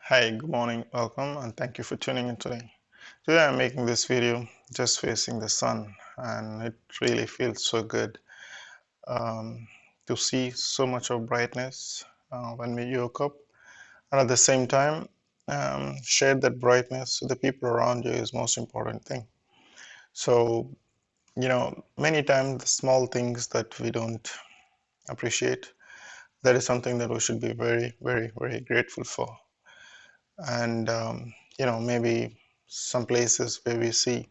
Hi, good morning, welcome, and thank you for tuning in today. Today I'm making this video just facing the sun, and it really feels so good um, to see so much of brightness when we woke up, and at the same time, share that brightness to the people around you is most important thing. So, many times the small things that we don't appreciate, that is something that we should be very, very, very grateful for. And maybe some places where we see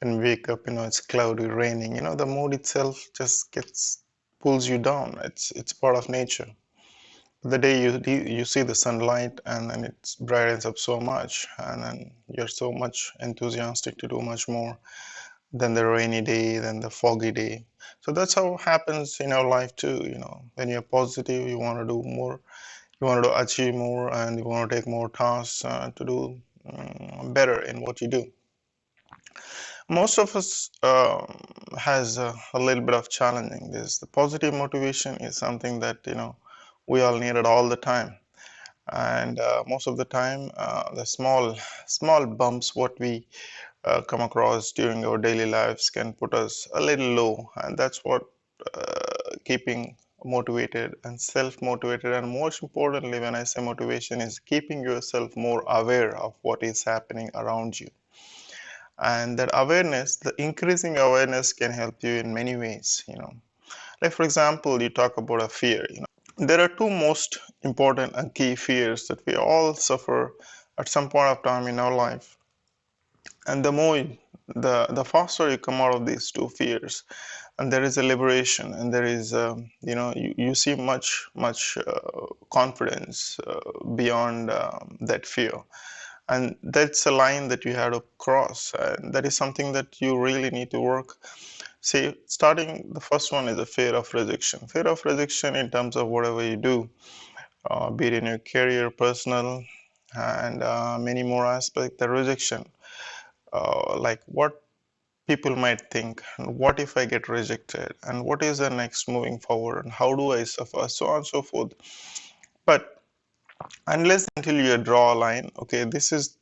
and wake up, it's cloudy, raining, the mood itself just gets pulls you down. It's part of nature. The day you see the sunlight and then it brightens up so much, and then you're so much enthusiastic to do much more than the rainy day, than the foggy day. So that's how it happens in our life too. When you're positive, you want to do more, you want to achieve more, and you want to take more tasks to do better in what you do. Most of us has a little bit of challenging this. The positive motivation is something that we all need it all the time, and most of the time the small bumps what we come across during our daily lives can put us a little low, and that's what keeping motivated and self-motivated, and most importantly when I say motivation is keeping yourself more aware of what is happening around you. And that awareness, the increasing awareness, can help you in many ways. Like for example, you talk about a fear. There are two most important and key fears that we all suffer at some point of time in our life. And the faster you come out of these two fears, and there is a liberation, and there is you see much confidence beyond that fear. And that's a line that you have to cross, and that is something that you really need to work. See, starting the first one is a fear of rejection. Fear of rejection in terms of whatever you do, be it in your career, personal, and many more aspects. The rejection, like what people might think, and what if I get rejected, and what is the next moving forward, and how do I suffer, so on and so forth. But unless until you draw a line, okay, this is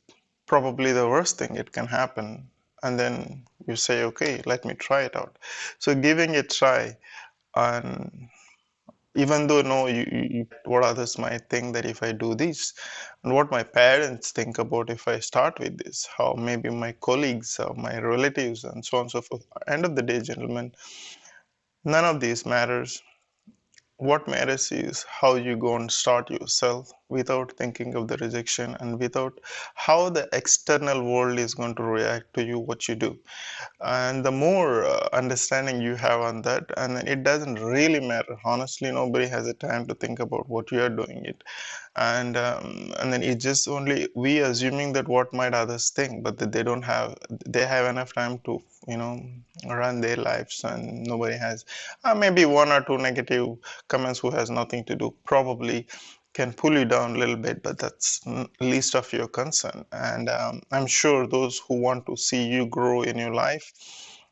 probably the worst thing it can happen, and then you say, okay, let me try it out. So giving a try, and even though no, what others might think that if I do this, and what my parents think about if I start with this, how maybe my colleagues or my relatives and so on and so forth. End of the day, gentlemen, none of these matters. What matters is how you go and start yourself without thinking of the rejection and without how the external world is going to react to you, what you do. And the more understanding you have on that, and then it doesn't really matter. Honestly, nobody has a time to think about what you are doing it. And then it's just only we assuming that what might others think, but that they have enough time to run their lives, and nobody has maybe one or two negative comments who has nothing to do probably can pull you down a little bit, but that's least of your concern. And I'm sure those who want to see you grow in your life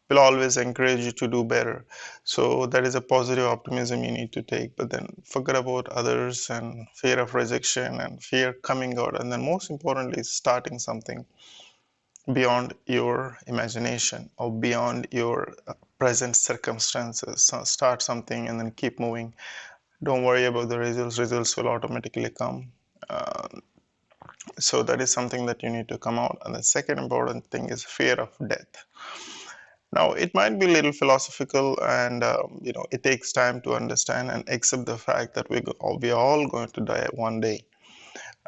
will always encourage you to do better. So that is a positive optimism you need to take. But then forget about others and fear of rejection and fear coming out. And then most importantly, starting something beyond your imagination or beyond your present circumstances. So start something and then keep moving. Don't worry about the results. Results will automatically come. Uh, so that is something that you need to come out. And the second important thing is fear of death. Now, it might be a little philosophical, and it takes time to understand and accept the fact that we are all going to die one day.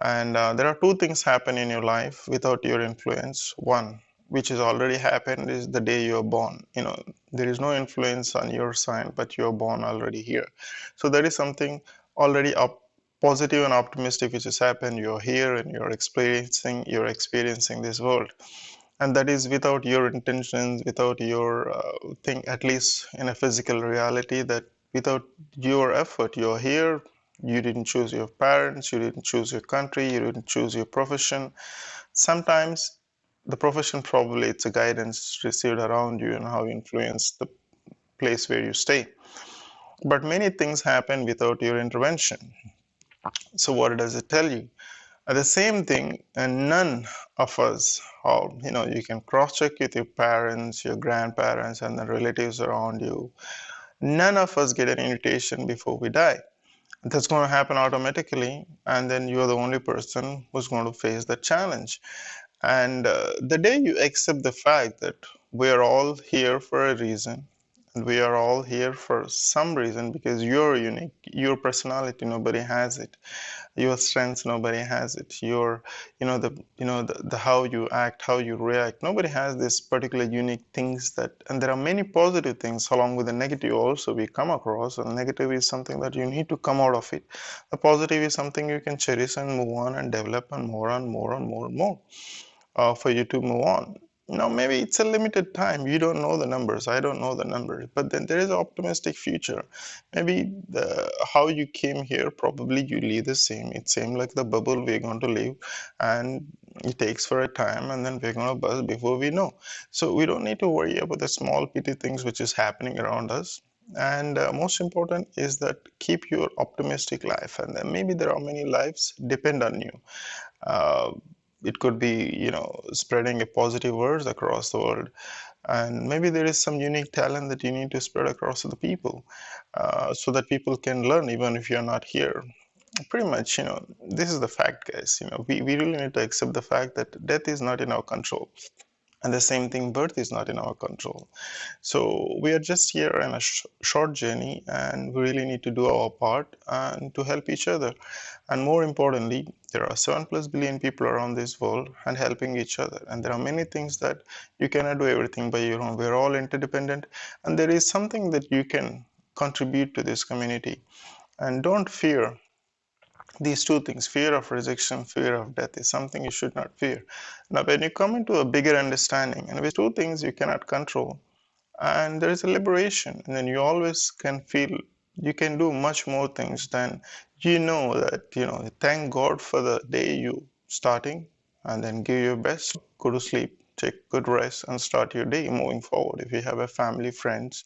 And there are two things happen in your life without your influence. One, which has already happened, is the day you are born. There is no influence on your side, but you are born already here. So that is something already up positive and optimistic which has happened. You're here and you're experiencing this world, and that is without your intentions, without your thing, at least in a physical reality, that without your effort you're here. You didn't choose your parents, you didn't choose your country, you didn't choose your profession. Sometimes the profession, probably it's a guidance received around you and how you influence the place where you stay, but many things happen without your intervention. So what does it tell you? The same thing, and none of us, or you can cross-check with your parents, your grandparents, and the relatives around you. None of us get an invitation before we die. That's going to happen automatically, and then you're the only person who's going to face the challenge. And the day you accept the fact that we are all here for a reason, and we are all here for some reason, because you're unique, your personality, nobody has it, your strengths, nobody has it, your the how you act, how you react, nobody has this particular unique things. That, and there are many positive things along with the negative also we come across. And negative is something that you need to come out of it. The positive is something you can cherish and move on and develop, and more and more and more and more, for you to move on. Now, maybe it's a limited time. You don't know the numbers. I don't know the numbers. But then there is an optimistic future. Maybe how you came here, probably you leave the same. It's same like the bubble we're going to leave, and it takes for a time, and then we're going to burst before we know. So we don't need to worry about the small petty things which is happening around us. And most important is that keep your optimistic life, and then maybe there are many lives depend on you. Uh, it could be, spreading a positive words across the world. And maybe there is some unique talent that you need to spread across to the people, so that people can learn even if you're not here. Pretty much, this is the fact, guys. We really need to accept the fact that death is not in our control. And the same thing, birth is not in our control. So we are just here in a short journey, and we really need to do our part and to help each other. And more importantly, there are 7+ billion people around this world and helping each other. And there are many things that you cannot do everything by your own. We're all interdependent, and there is something that you can contribute to this community. And don't fear these two things. Fear of rejection, fear of death is something you should not fear. Now, when you come into a bigger understanding, and with two things you cannot control, and there is a liberation, and then you always can feel you can do much more things than that. Thank God for the day you starting, and then give your best, go to sleep, take good rest, and start your day moving forward. If you have a family, friends,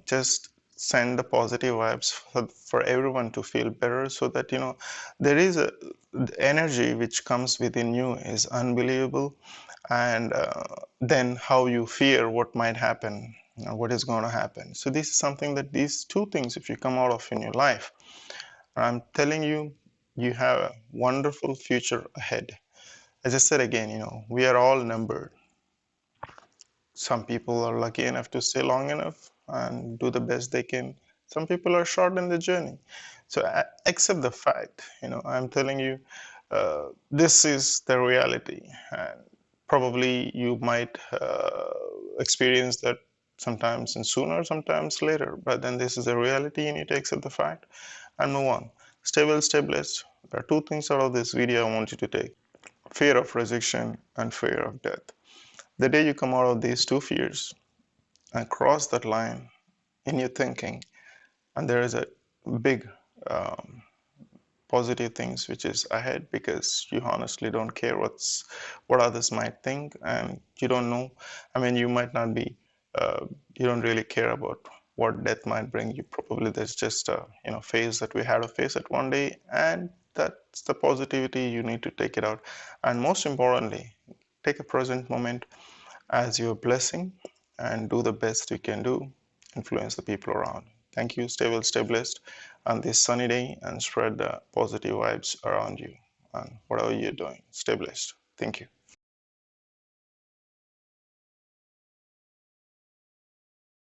just send the positive vibes for everyone to feel better, so that there is the energy which comes within you is unbelievable. And then how you fear what might happen, what is going to happen. So this is something that these two things, if you come out of in your life, I'm telling you, you have a wonderful future ahead. As I said again, we are all numbered. Some people are lucky enough to stay long enough and do the best they can. Some people are short in the journey. So accept the fact, I'm telling you, this is the reality. And probably you might experience that sometimes in sooner, sometimes later. But then this is the reality. You need to accept the fact and move on. Stay well, stay blessed. There are two things out of this video I want you to take: fear of rejection and fear of death. The day you come out of these two fears and cross that line in your thinking, and there is a big positive things which is ahead, because you honestly don't care what others might think, and you don't know. I mean, you might not be, you don't really care about what death might bring you. Probably there's just a phase that we had to face at one day, and that's the positivity. You need to take it out, and most importantly, take a present moment as your blessing, and do the best you can do. Influence the people around. Thank you. Stay well, stay blessed on this sunny day, and spread the positive vibes around you. And whatever you're doing, stay blessed. Thank you.